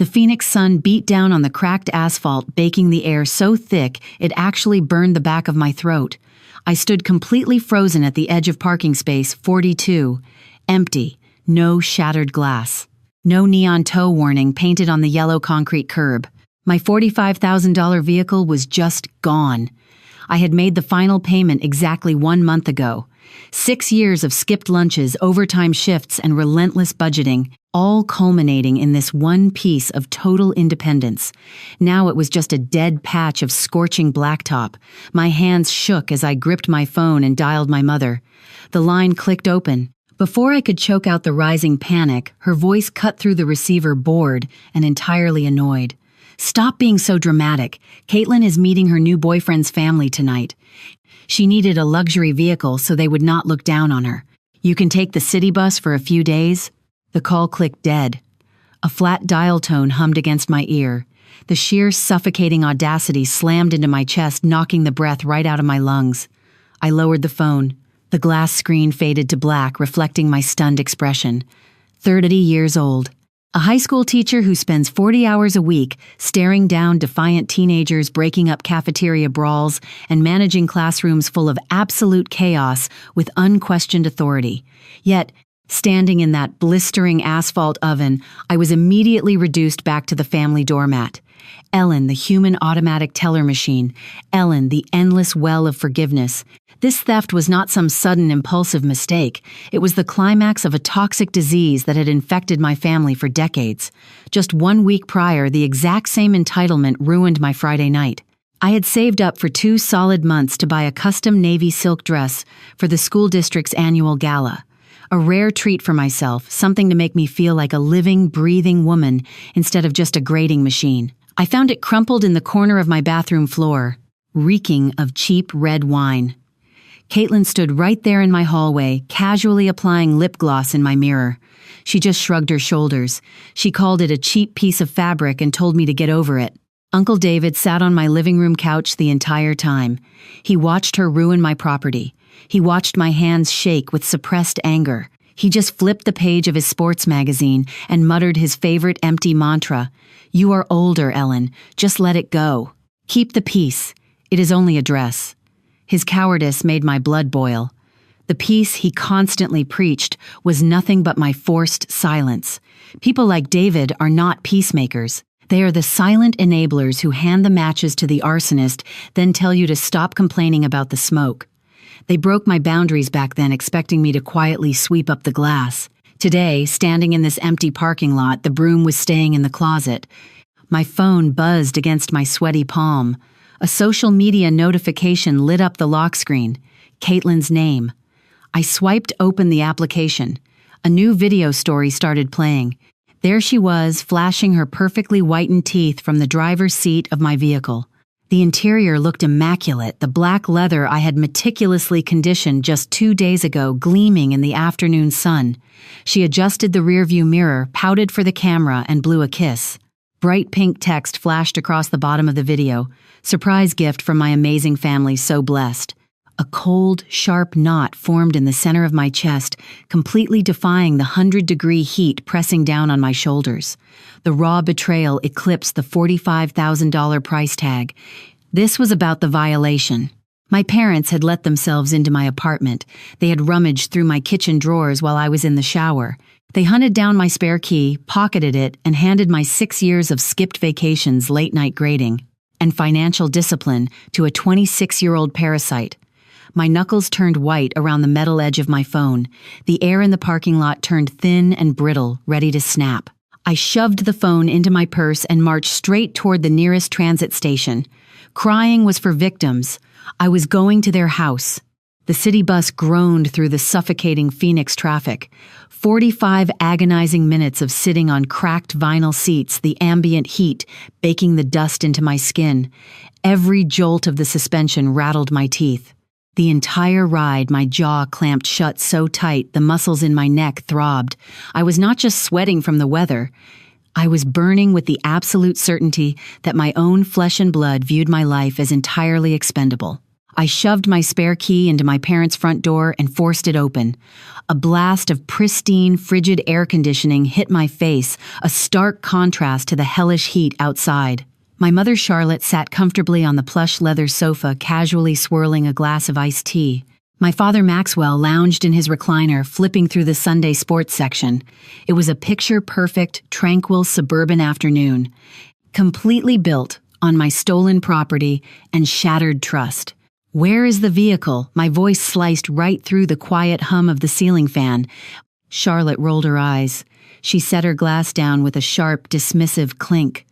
The Phoenix sun beat down on the cracked asphalt, baking the air so thick it actually burned the back of my throat. I stood completely frozen at the edge of parking space 42, empty, no shattered glass. No neon tow warning painted on the yellow concrete curb. My $45,000 vehicle was just gone. I had made the final payment exactly 1 month ago. 6 years of skipped lunches, overtime shifts, and relentless budgeting, all culminating in this one piece of total independence. Now it was just a dead patch of scorching blacktop. My hands shook as I gripped my phone and dialed my mother. The line clicked open. Before I could choke out the rising panic, her voice cut through the receiver, bored and entirely annoyed. "Stop being so dramatic. Caitlin is meeting her new boyfriend's family tonight. She needed a luxury vehicle so they would not look down on her. You can take the city bus for a few days." The call clicked dead. A flat dial tone hummed against my ear. The sheer suffocating audacity slammed into my chest, knocking the breath right out of my lungs. I lowered the phone. The glass screen faded to black, reflecting my stunned expression. 30 years old. A high school teacher who spends 40 hours a week staring down defiant teenagers, breaking up cafeteria brawls, and managing classrooms full of absolute chaos with unquestioned authority. Yet, standing in that blistering asphalt oven, I was immediately reduced back to the family doormat. Ellen, the human automatic teller machine. Ellen, the endless well of forgiveness. This theft was not some sudden impulsive mistake. It was the climax of a toxic disease that had infected my family for decades. Just 1 week prior, the exact same entitlement ruined my Friday night. I had saved up for 2 solid months to buy a custom navy silk dress for the school district's annual gala. A rare treat for myself, something to make me feel like a living, breathing woman instead of just a grading machine. I found it crumpled in the corner of my bathroom floor, reeking of cheap red wine. Caitlin stood right there in my hallway, casually applying lip gloss in my mirror. She just shrugged her shoulders. She called it a cheap piece of fabric and told me to get over it. Uncle David sat on my living room couch the entire time. He watched her ruin my property. He watched my hands shake with suppressed anger. He just flipped the page of his sports magazine and muttered his favorite empty mantra, "You are older, Ellen. Just let it go. Keep the peace. It is only a dress." His cowardice made my blood boil. The peace he constantly preached was nothing but my forced silence. People like David are not peacemakers. They are the silent enablers who hand the matches to the arsonist, then tell you to stop complaining about the smoke. They broke my boundaries back then, expecting me to quietly sweep up the glass. Today, standing in this empty parking lot, the broom was staying in the closet. My phone buzzed against my sweaty palm. A social media notification lit up the lock screen. Caitlin's name. I swiped open the application. A new video story started playing. There she was, flashing her perfectly whitened teeth from the driver's seat of my vehicle. The interior looked immaculate, the black leather I had meticulously conditioned just 2 days ago gleaming in the afternoon sun. She adjusted the rearview mirror, pouted for the camera, and blew a kiss. Bright pink text flashed across the bottom of the video. Surprise gift from my amazing family, so blessed. A cold, sharp knot formed in the center of my chest, completely defying the 100-degree heat pressing down on my shoulders. The raw betrayal eclipsed the $45,000 price tag. This was about the violation. My parents had let themselves into my apartment. They had rummaged through my kitchen drawers while I was in the shower. They hunted down my spare key, pocketed it, and handed my 6 years of skipped vacations, late-night grading, and financial discipline to a 26-year-old parasite. My knuckles turned white around the metal edge of my phone. The air in the parking lot turned thin and brittle, ready to snap. I shoved the phone into my purse and marched straight toward the nearest transit station. Crying was for victims. I was going to their house. The city bus groaned through the suffocating Phoenix traffic. 45 agonizing minutes of sitting on cracked vinyl seats, the ambient heat baking the dust into my skin. Every jolt of the suspension rattled my teeth. The entire ride, my jaw clamped shut so tight the muscles in my neck throbbed. I was not just sweating from the weather. I was burning with the absolute certainty that my own flesh and blood viewed my life as entirely expendable. I shoved my spare key into my parents' front door and forced it open. A blast of pristine, frigid air conditioning hit my face, a stark contrast to the hellish heat outside. My mother Charlotte sat comfortably on the plush leather sofa, casually swirling a glass of iced tea. My father Maxwell lounged in his recliner, flipping through the Sunday sports section. It was a picture-perfect, tranquil suburban afternoon, completely built on my stolen property and shattered trust. "Where is the vehicle?" My voice sliced right through the quiet hum of the ceiling fan. Charlotte rolled her eyes. She set her glass down with a sharp, dismissive clink.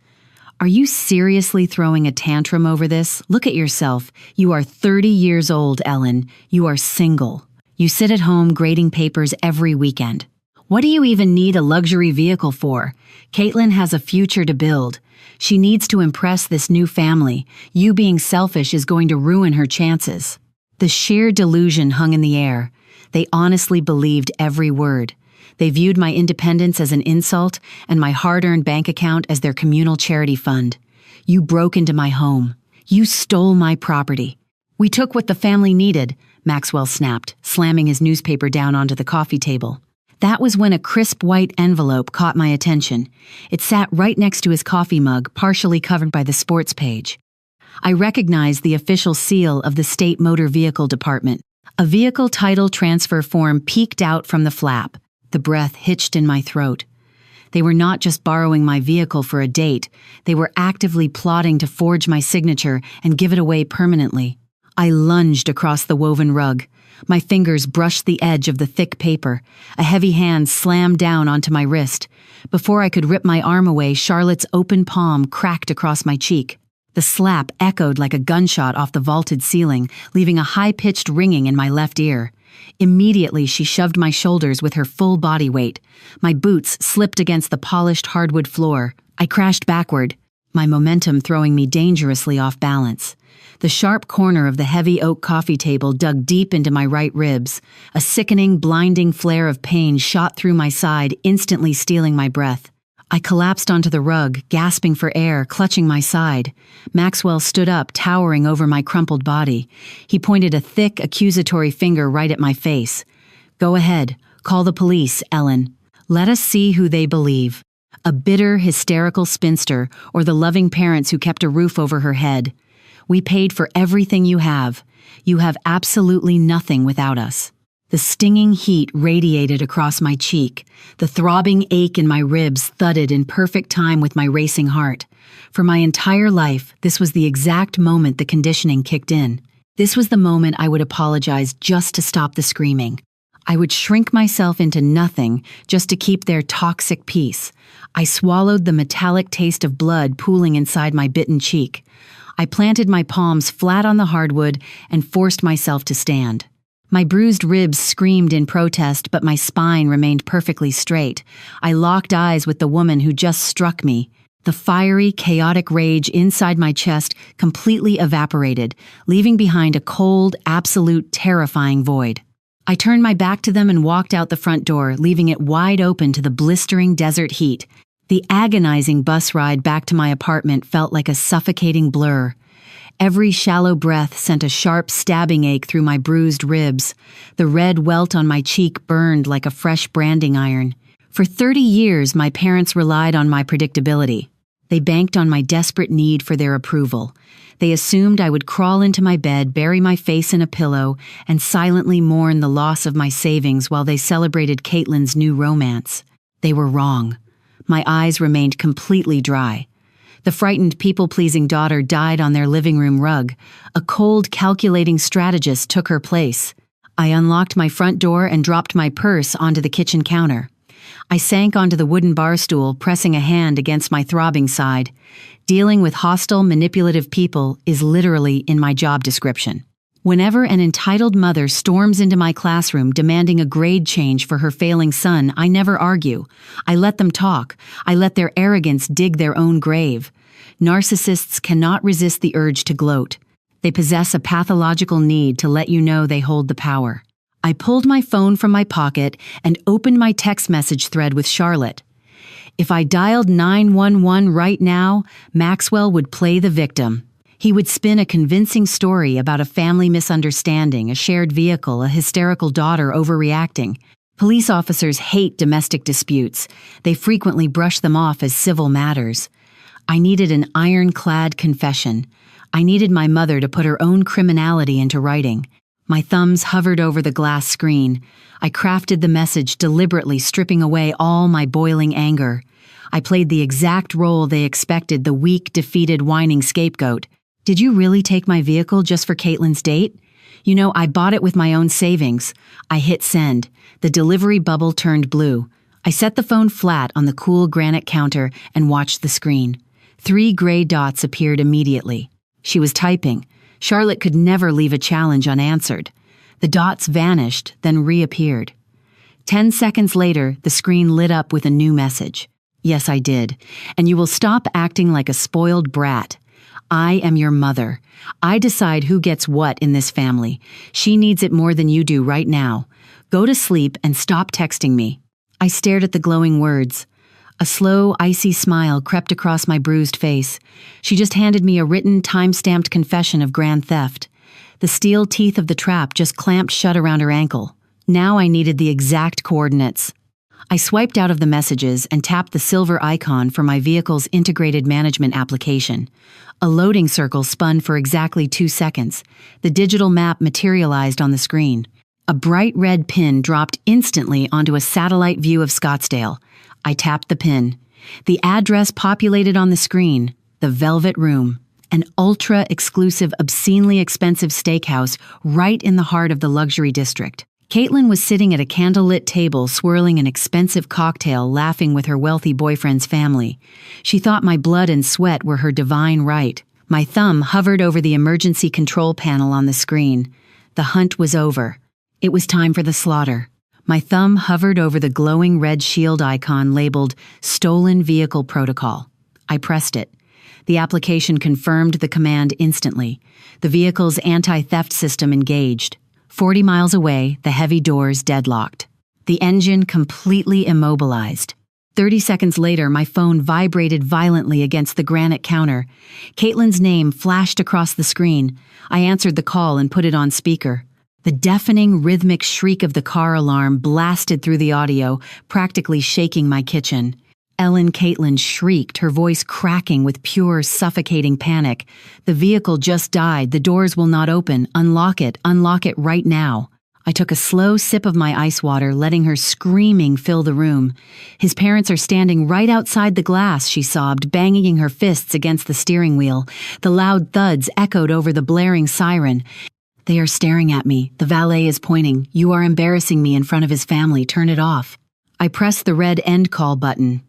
"Are you seriously throwing a tantrum over this? Look at yourself. You are 30 years old, Ellen. You are single. You sit at home grading papers every weekend. What do you even need a luxury vehicle for? Caitlin has a future to build. She needs to impress this new family. You being selfish is going to ruin her chances." The sheer delusion hung in the air. They honestly believed every word. They viewed my independence as an insult and my hard-earned bank account as their communal charity fund. "You broke into my home. You stole my property." "We took what the family needed," Maxwell snapped, slamming his newspaper down onto the coffee table. That was when a crisp white envelope caught my attention. It sat right next to his coffee mug, partially covered by the sports page. I recognized the official seal of the State Motor Vehicle Department. A vehicle title transfer form peeked out from the flap. The breath hitched in my throat. They were not just borrowing my vehicle for a date, they were actively plotting to forge my signature and give it away permanently. I lunged across the woven rug. My fingers brushed the edge of the thick paper. A heavy hand slammed down onto my wrist. Before I could rip my arm away, Charlotte's open palm cracked across my cheek. The slap echoed like a gunshot off the vaulted ceiling, leaving a high-pitched ringing in my left ear. Immediately, she shoved my shoulders with her full body weight. My boots slipped against the polished hardwood floor. I crashed backward, my momentum throwing me dangerously off balance. The sharp corner of the heavy oak coffee table dug deep into my right ribs. A sickening, blinding flare of pain shot through my side, instantly stealing my breath. I collapsed onto the rug, gasping for air, clutching my side. Maxwell stood up, towering over my crumpled body. He pointed a thick, accusatory finger right at my face. "Go ahead. Call the police, Ellen. Let us see who they believe. A bitter, hysterical spinster, or the loving parents who kept a roof over her head. We paid for everything you have. You have absolutely nothing without us." The stinging heat radiated across my cheek. The throbbing ache in my ribs thudded in perfect time with my racing heart. For my entire life, this was the exact moment the conditioning kicked in. This was the moment I would apologize just to stop the screaming. I would shrink myself into nothing just to keep their toxic peace. I swallowed the metallic taste of blood pooling inside my bitten cheek. I planted my palms flat on the hardwood and forced myself to stand. My bruised ribs screamed in protest, but my spine remained perfectly straight. I locked eyes with the woman who just struck me. The fiery, chaotic rage inside my chest completely evaporated, leaving behind a cold, absolute, terrifying void. I turned my back to them and walked out the front door, leaving it wide open to the blistering desert heat. The agonizing bus ride back to my apartment felt like a suffocating blur. Every shallow breath sent a sharp stabbing ache through my bruised ribs. The red welt on my cheek burned like a fresh branding iron. For 30 years, my parents relied on my predictability. They banked on my desperate need for their approval. They assumed I would crawl into my bed, bury my face in a pillow, and silently mourn the loss of my savings while they celebrated Caitlin's new romance. They were wrong. My eyes remained completely dry. The frightened, people-pleasing daughter died on their living room rug. A cold, calculating strategist took her place. I unlocked my front door and dropped my purse onto the kitchen counter. I sank onto the wooden bar stool, pressing a hand against my throbbing side. Dealing with hostile, manipulative people is literally in my job description. Whenever an entitled mother storms into my classroom demanding a grade change for her failing son, I never argue. I let them talk. I let their arrogance dig their own grave. Narcissists cannot resist the urge to gloat. They possess a pathological need to let you know they hold the power. I pulled my phone from my pocket and opened my text message thread with Charlotte. If I dialed 911 right now, Maxwell would play the victim. He would spin a convincing story about a family misunderstanding, a shared vehicle, a hysterical daughter overreacting. Police officers hate domestic disputes. They frequently brush them off as civil matters. I needed an ironclad confession. I needed my mother to put her own criminality into writing. My thumbs hovered over the glass screen. I crafted the message deliberately, stripping away all my boiling anger. I played the exact role they expected, the weak, defeated, whining scapegoat. Did you really take my vehicle just for Caitlin's date? You know, I bought it with my own savings. I hit send. The delivery bubble turned blue. I set the phone flat on the cool granite counter and watched the screen. 3 gray dots appeared immediately. She was typing. Charlotte could never leave a challenge unanswered. The dots vanished, then reappeared. 10 seconds later, the screen lit up with a new message. Yes, I did. And you will stop acting like a spoiled brat. I am your mother. I decide who gets what in this family. She needs it more than you do right now. Go to sleep and stop texting me. I stared at the glowing words. A slow, icy smile crept across my bruised face. She just handed me a written, time-stamped confession of grand theft. The steel teeth of the trap just clamped shut around her ankle. Now I needed the exact coordinates. I swiped out of the messages and tapped the silver icon for my vehicle's integrated management application. A loading circle spun for exactly 2 seconds. The digital map materialized on the screen. A bright red pin dropped instantly onto a satellite view of Scottsdale. I tapped the pin. The address populated on the screen. The Velvet Room. An ultra-exclusive, obscenely expensive steakhouse right in the heart of the luxury district. Caitlin was sitting at a candlelit table swirling an expensive cocktail, laughing with her wealthy boyfriend's family. She thought my blood and sweat were her divine right. My thumb hovered over the emergency control panel on the screen. The hunt was over. It was time for the slaughter. My thumb hovered over the glowing red shield icon labeled Stolen Vehicle Protocol. I pressed it. The application confirmed the command instantly. The vehicle's anti-theft system engaged. 40 miles away, the heavy doors deadlocked. The engine completely immobilized. 30 seconds later, my phone vibrated violently against the granite counter. Caitlin's name flashed across the screen. I answered the call and put it on speaker. The deafening, rhythmic shriek of the car alarm blasted through the audio, practically shaking my kitchen. Ellen Caitlin shrieked, her voice cracking with pure, suffocating panic. The vehicle just died. The doors will not open. Unlock it right now. I took a slow sip of my ice water, letting her screaming fill the room. His parents are standing right outside the glass, she sobbed, banging her fists against the steering wheel. The loud thuds echoed over the blaring siren. They are staring at me. The valet is pointing. You are embarrassing me in front of his family. Turn it off. I pressed the red end call button.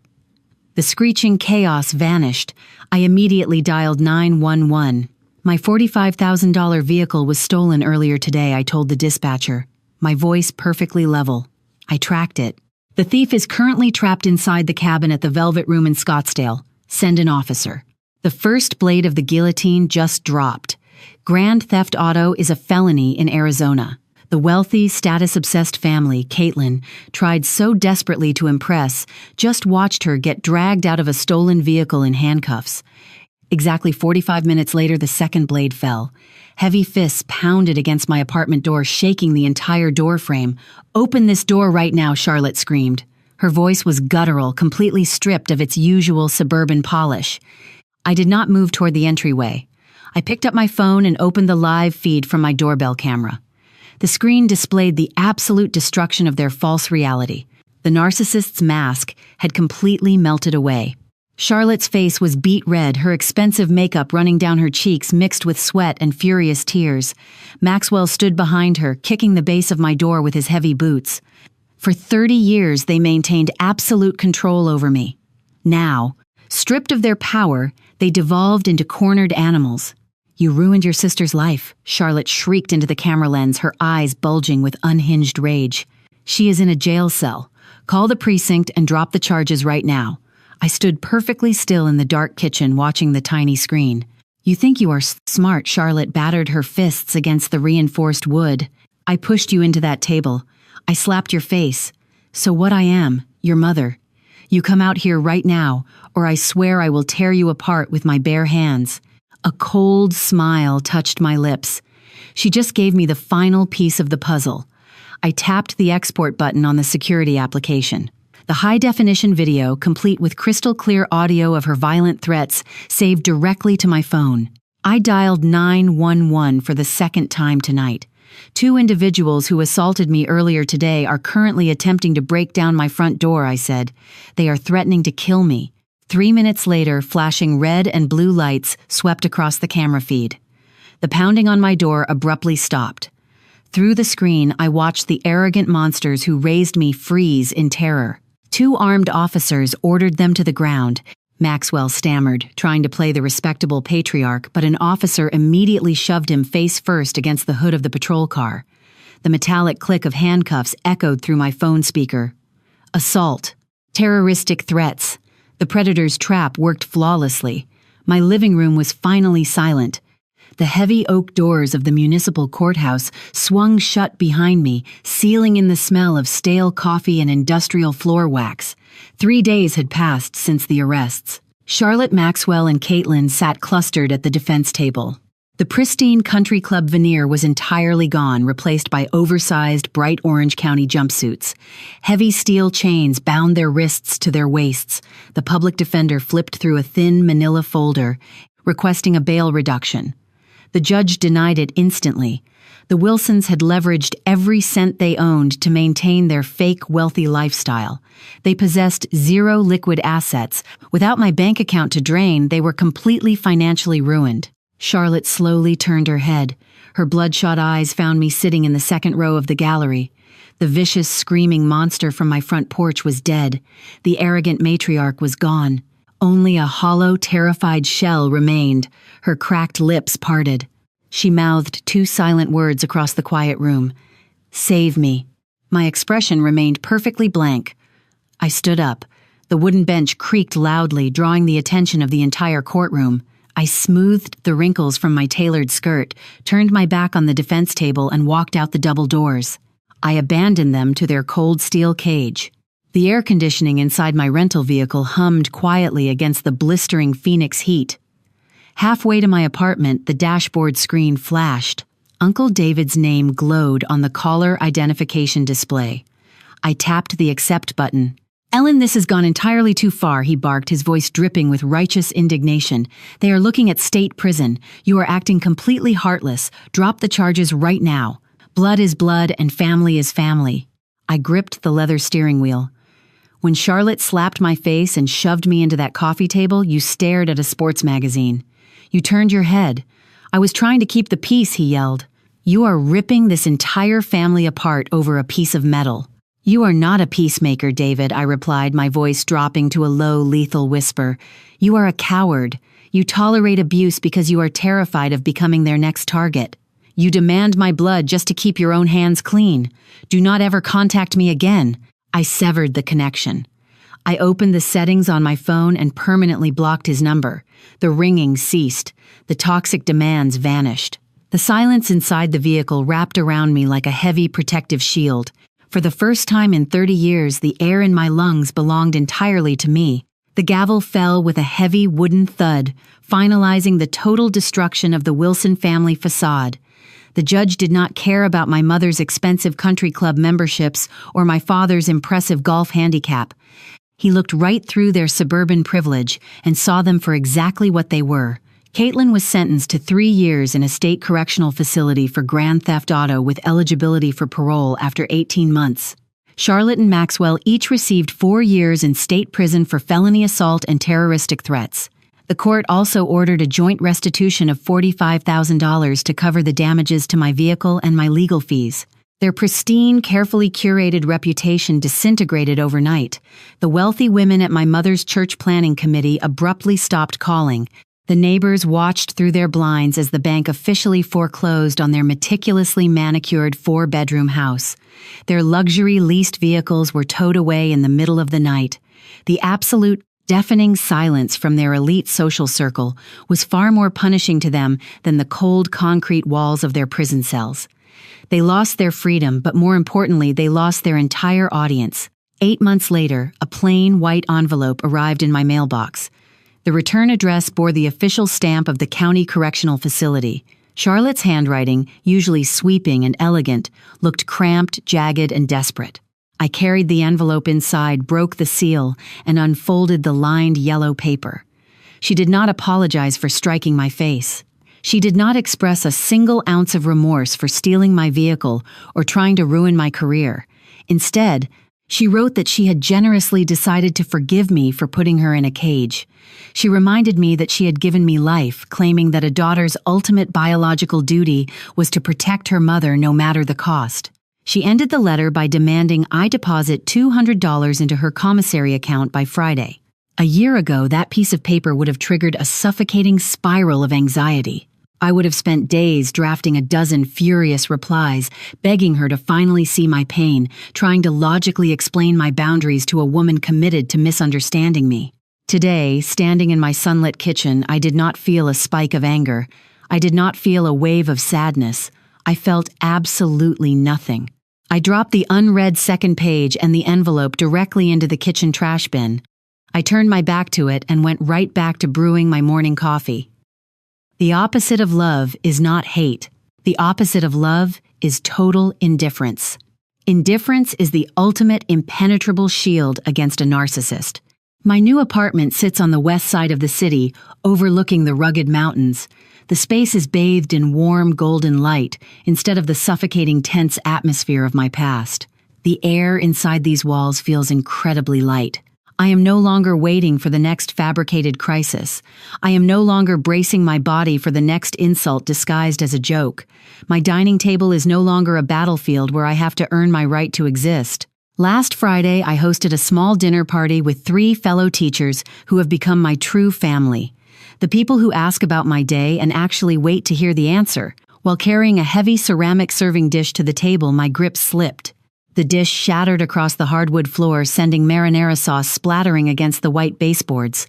The screeching chaos vanished. I immediately dialed 911. My $45,000 vehicle was stolen earlier today, I told the dispatcher. My voice perfectly level. I tracked it. The thief is currently trapped inside the cabin at the Velvet Room in Scottsdale. Send an officer. The first blade of the guillotine just dropped. Grand theft auto is a felony in Arizona. The wealthy, status-obsessed family, Caitlin, tried so desperately to impress, just watched her get dragged out of a stolen vehicle in handcuffs. Exactly 45 minutes later, the second blade fell. Heavy fists pounded against my apartment door, shaking the entire door frame. Open this door right now, Charlotte screamed. Her voice was guttural, completely stripped of its usual suburban polish. I did not move toward the entryway. I picked up my phone and opened the live feed from my doorbell camera. The screen displayed the absolute destruction of their false reality. The narcissist's mask had completely melted away. Charlotte's face was beet red, her expensive makeup running down her cheeks mixed with sweat and furious tears. Maxwell stood behind her, kicking the base of my door with his heavy boots. For 30 years, they maintained absolute control over me. Now, stripped of their power, they devolved into cornered animals. You ruined your sister's life, Charlotte shrieked into the camera lens, her eyes bulging with unhinged rage. She is in a jail cell. Call the precinct and drop the charges right now. I stood perfectly still in the dark kitchen watching the tiny screen. You think you are smart, Charlotte battered her fists against the reinforced wood. I pushed you into that table. I slapped your face. So what I am, your mother. You come out here right now, or I swear I will tear you apart with my bare hands. A cold smile touched my lips. She just gave me the final piece of the puzzle. I tapped the export button on the security application. The high-definition video, complete with crystal-clear audio of her violent threats, saved directly to my phone. I dialed 911 for the second time tonight. 2 individuals who assaulted me earlier today are currently attempting to break down my front door, I said. They are threatening to kill me. 3 minutes later, flashing red and blue lights swept across the camera feed. The pounding on my door abruptly stopped. Through the screen, I watched the arrogant monsters who raised me freeze in terror. 2 armed officers ordered them to the ground. Maxwell stammered, trying to play the respectable patriarch, but an officer immediately shoved him face first against the hood of the patrol car. The metallic click of handcuffs echoed through my phone speaker. Assault. Terroristic threats. The predator's trap worked flawlessly. My living room was finally silent. The heavy oak doors of the municipal courthouse swung shut behind me, sealing in the smell of stale coffee and industrial floor wax. 3 days had passed since the arrests. Charlotte, Maxwell, and Caitlin sat clustered at the defense table. The pristine country club veneer was entirely gone, replaced by oversized, bright orange county jumpsuits. Heavy steel chains bound their wrists to their waists. The public defender flipped through a thin manila folder, requesting a bail reduction. The judge denied it instantly. The Wilsons had leveraged every cent they owned to maintain their fake wealthy lifestyle. They possessed 0 liquid assets. Without my bank account to drain, they were completely financially ruined. Charlotte slowly turned her head. Her bloodshot eyes found me sitting in the second row of the gallery. The vicious, screaming monster from my front porch was dead. The arrogant matriarch was gone. Only a hollow, terrified shell remained. Her cracked lips parted. She mouthed 2 silent words across the quiet room. Save me. My expression remained perfectly blank. I stood up. The wooden bench creaked loudly, drawing the attention of the entire courtroom. I smoothed the wrinkles from my tailored skirt, turned my back on the defense table, and walked out the double doors. I abandoned them to their cold steel cage. The air conditioning inside my rental vehicle hummed quietly against the blistering Phoenix heat. Halfway to my apartment, the dashboard screen flashed. Uncle David's name glowed on the caller identification display. I tapped the accept button. Ellen, this has gone entirely too far, he barked, his voice dripping with righteous indignation. They are looking at state prison. You are acting completely heartless. Drop the charges right now. Blood is blood and family is family. I gripped the leather steering wheel. When Charlotte slapped my face and shoved me into that coffee table, you stared at a sports magazine. You turned your head. I was trying to keep the peace, he yelled. You are ripping this entire family apart over a piece of metal. You are not a peacemaker, David, I replied, my voice dropping to a low, lethal whisper. You are a coward. You tolerate abuse because you are terrified of becoming their next target. You demand my blood just to keep your own hands clean. Do not ever contact me again. I severed the connection. I opened the settings on my phone and permanently blocked his number. The ringing ceased. The toxic demands vanished. The silence inside the vehicle wrapped around me like a heavy protective shield. For the first time in 30 years, the air in my lungs belonged entirely to me. The gavel fell with a heavy wooden thud, finalizing the total destruction of the Wilson family facade. The judge did not care about my mother's expensive country club memberships or my father's impressive golf handicap. He looked right through their suburban privilege and saw them for exactly what they were. Caitlin was sentenced to 3 years in a state correctional facility for grand theft auto with eligibility for parole after 18 months. Charlotte and Maxwell each received 4 years in state prison for felony assault and terroristic threats. The court also ordered a joint restitution of $45,000 to cover the damages to my vehicle and my legal fees. Their pristine, carefully curated reputation disintegrated overnight. The wealthy women at my mother's church planning committee abruptly stopped calling. The neighbors watched through their blinds as the bank officially foreclosed on their meticulously manicured 4-bedroom house. Their luxury leased vehicles were towed away in the middle of the night. The absolute deafening silence from their elite social circle was far more punishing to them than the cold concrete walls of their prison cells. They lost their freedom, but more importantly, they lost their entire audience. 8 months later, a plain white envelope arrived in my mailbox. The return address bore the official stamp of the county correctional facility. Charlotte's handwriting, usually sweeping and elegant, looked cramped, jagged, and desperate. I carried the envelope inside, broke the seal, and unfolded the lined yellow paper. She did not apologize for striking my face. She did not express a single ounce of remorse for stealing my vehicle or trying to ruin my career. Instead, she wrote that she had generously decided to forgive me for putting her in a cage. She reminded me that she had given me life, claiming that a daughter's ultimate biological duty was to protect her mother no matter the cost. She ended the letter by demanding I deposit $200 into her commissary account by Friday. A year ago, that piece of paper would have triggered a suffocating spiral of anxiety. I would have spent days drafting a dozen furious replies, begging her to finally see my pain, trying to logically explain my boundaries to a woman committed to misunderstanding me. Today, standing in my sunlit kitchen, I did not feel a spike of anger. I did not feel a wave of sadness. I felt absolutely nothing. I dropped the unread second page and the envelope directly into the kitchen trash bin. I turned my back to it and went right back to brewing my morning coffee. The opposite of love is not hate. The opposite of love is total indifference. Indifference is the ultimate impenetrable shield against a narcissist. My new apartment sits on the west side of the city, overlooking the rugged mountains. The space is bathed in warm, golden light, instead of the suffocating, tense atmosphere of my past. The air inside these walls feels incredibly light. I am no longer waiting for the next fabricated crisis. I am no longer bracing my body for the next insult disguised as a joke. My dining table is no longer a battlefield where I have to earn my right to exist. Last Friday, I hosted a small dinner party with 3 fellow teachers who have become my true family. The people who ask about my day and actually wait to hear the answer. While carrying a heavy ceramic serving dish to the table, my grip slipped. The dish shattered across the hardwood floor, sending marinara sauce splattering against the white baseboards.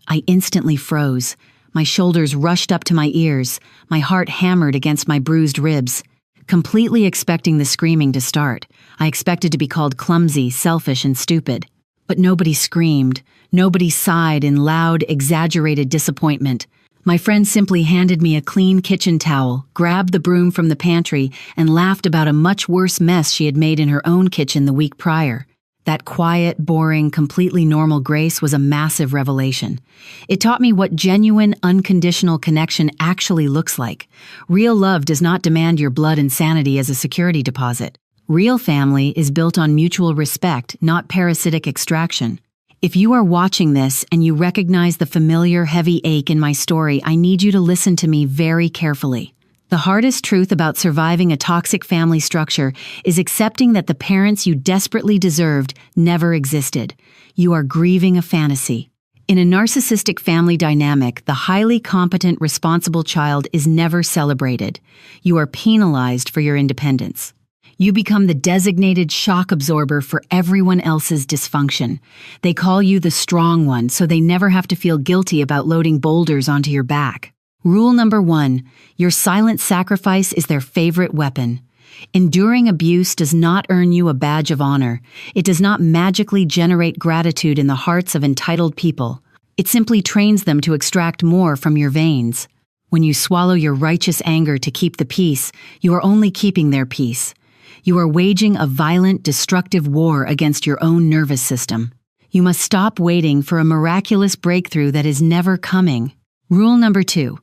I instantly froze. My shoulders rushed up to my ears. My heart hammered against my bruised ribs. Completely expecting the screaming to start. I expected to be called clumsy, selfish, and stupid. But nobody screamed. Nobody sighed in loud, exaggerated disappointment. My friend simply handed me a clean kitchen towel, grabbed the broom from the pantry, and laughed about a much worse mess she had made in her own kitchen the week prior. That quiet, boring, completely normal grace was a massive revelation. It taught me what genuine, unconditional connection actually looks like. Real love does not demand your blood and sanity as a security deposit. Real family is built on mutual respect, not parasitic extraction. If you are watching this and you recognize the familiar heavy ache in my story, I need you to listen to me very carefully. The hardest truth about surviving a toxic family structure is accepting that the parents you desperately deserved never existed. You are grieving a fantasy. In a narcissistic family dynamic, the highly competent, responsible child is never celebrated. You are penalized for your independence. You become the designated shock absorber for everyone else's dysfunction. They call you the strong one, so they never have to feel guilty about loading boulders onto your back. Rule number 1, your silent sacrifice is their favorite weapon. Enduring abuse does not earn you a badge of honor. It does not magically generate gratitude in the hearts of entitled people. It simply trains them to extract more from your veins. When you swallow your righteous anger to keep the peace, you are only keeping their peace. You are waging a violent, destructive war against your own nervous system. You must stop waiting for a miraculous breakthrough that is never coming. Rule number 2.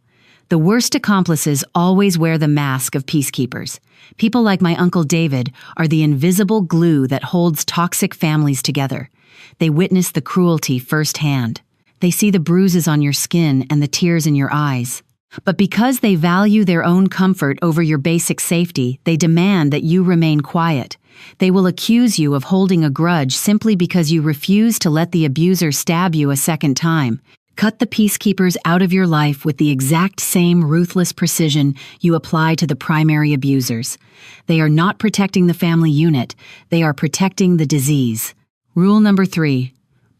The worst accomplices always wear the mask of peacekeepers. People like my Uncle David are the invisible glue that holds toxic families together. They witness the cruelty firsthand. They see the bruises on your skin and the tears in your eyes. But because they value their own comfort over your basic safety, they demand that you remain quiet. They will accuse you of holding a grudge simply because you refuse to let the abuser stab you a second time. Cut the peacekeepers out of your life with the exact same ruthless precision you apply to the primary abusers. They are not protecting the family unit, they are protecting the disease. Rule number 3.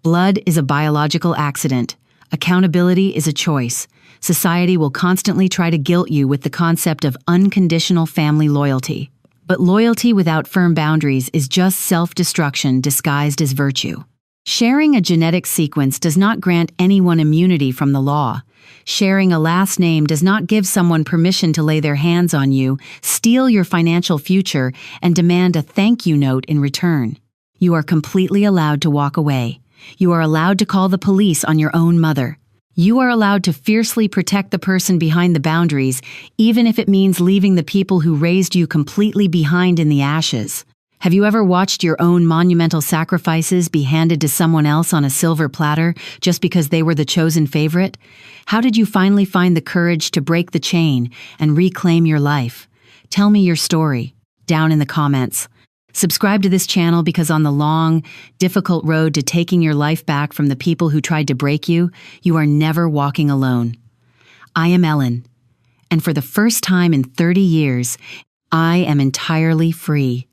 Blood is a biological accident. Accountability is a choice. Society will constantly try to guilt you with the concept of unconditional family loyalty. But loyalty without firm boundaries is just self-destruction disguised as virtue. Sharing a genetic sequence does not grant anyone immunity from the law. Sharing a last name does not give someone permission to lay their hands on you, steal your financial future, and demand a thank you note in return. You are completely allowed to walk away. You are allowed to call the police on your own mother. You are allowed to fiercely protect the person behind the boundaries, even if it means leaving the people who raised you completely behind in the ashes. Have you ever watched your own monumental sacrifices be handed to someone else on a silver platter just because they were the chosen favorite? How did you finally find the courage to break the chain and reclaim your life? Tell me your story down in the comments. Subscribe to this channel because on the long, difficult road to taking your life back from the people who tried to break you, you are never walking alone. I am Ellen, and for the first time in 30 years, I am entirely free.